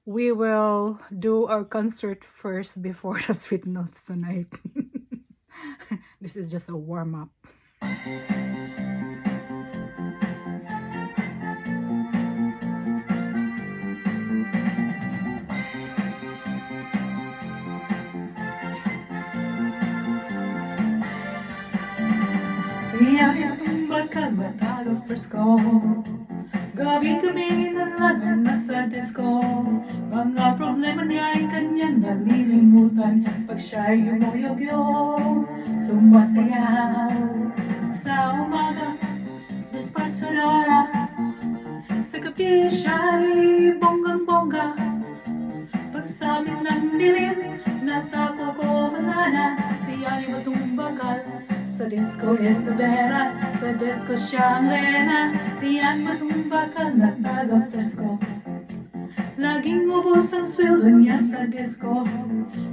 We will do our concert first before the sweet notes tonight. This is just a warm-up. Siya itong bakal matalo presko. Gabi-gabi nalaman na sa disco. Mga problema niya ay kanyang nalilimutan. Pag siya'y umuyog-yog, sumasayaw. Sa umaga, dispatchadora. Sa gabi siya'y bonggang-bongga. Pagsabi ng dilim, nasa kukubalana. Siya'y matumbakal. Sa disco Escabera, sa disco siyang rena. Siyan matumbakal na taga-fresco. Laging ubos ang sweldo niya sa disco.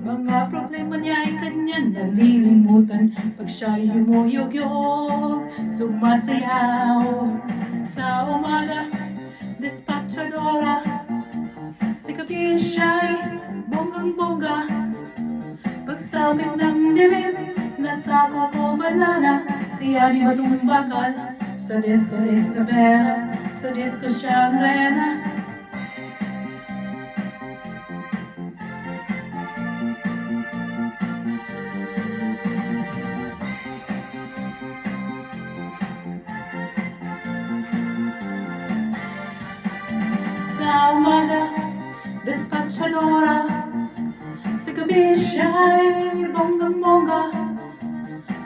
Mga problema niya ay kanyang nalilimutan. Pag siya'y umuyog-yog, sumasayaw. Sa umaga, dispatchadora. Sa gabi siya'y bonggang-bongga. Pagsabit ng dilim, nasa kukubalana. Siya di matumbakal. Sa disco Escabera, sa disco siyang rena. Sa umaga, dispatchadora. Sa gabi siya'y bonggang-bongga.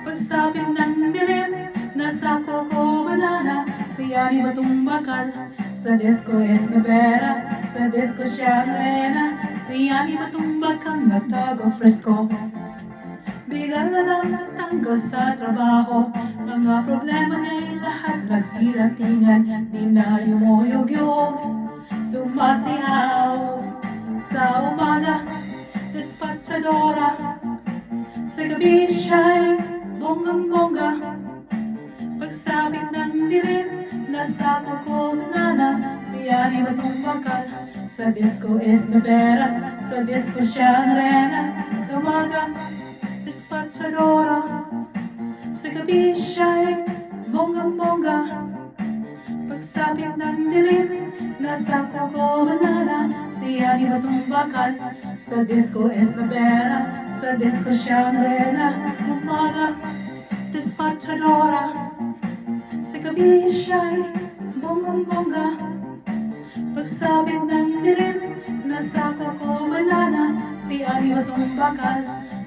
Pagsabit ng dilim, nasa kukubalana. Siya di matumbakal. Sa disco Escabera, sa disco siyang rena. Siya di matumbakal na taga-fresco. Bigla na lang natanggal sa trabaho. Mga problema niya'y lahat nagsilatingan. Di na umuyog-yog, sumasayaw. Sa umaga, dispatchadora. Sa gabi siya'y bonggang-bongga. Pagsabit ng dilim, nasa kukubalana. Siya di matumbakal. Sa disco Escabera, sa disco siyang rena. Sa umaga, dispatchadora. Sa gabi siya'y bonggang-bongga. Pagsabit ng dilim, nasa kukubalana. Siya di matumbakal. Sa disco Escabera, sa disco siyang rena. Umaga, dispatchadora. Sa gabi siya'y bonggang-bongga. Pagsabit ng dilim, nasa kukubalana. Siya di matumbakal.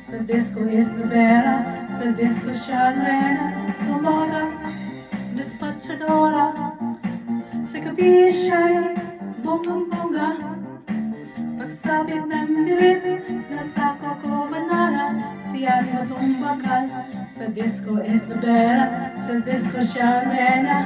Sa disco Escabera, sa disco siyang rena. Umaga, dispatchadora. Sa gabi siya'y bonggang-bongga. Pagsabit ng dilim, nasa kukubalana. Siya di matumbakal. Sa disco Escabera, sa disco siyang rena.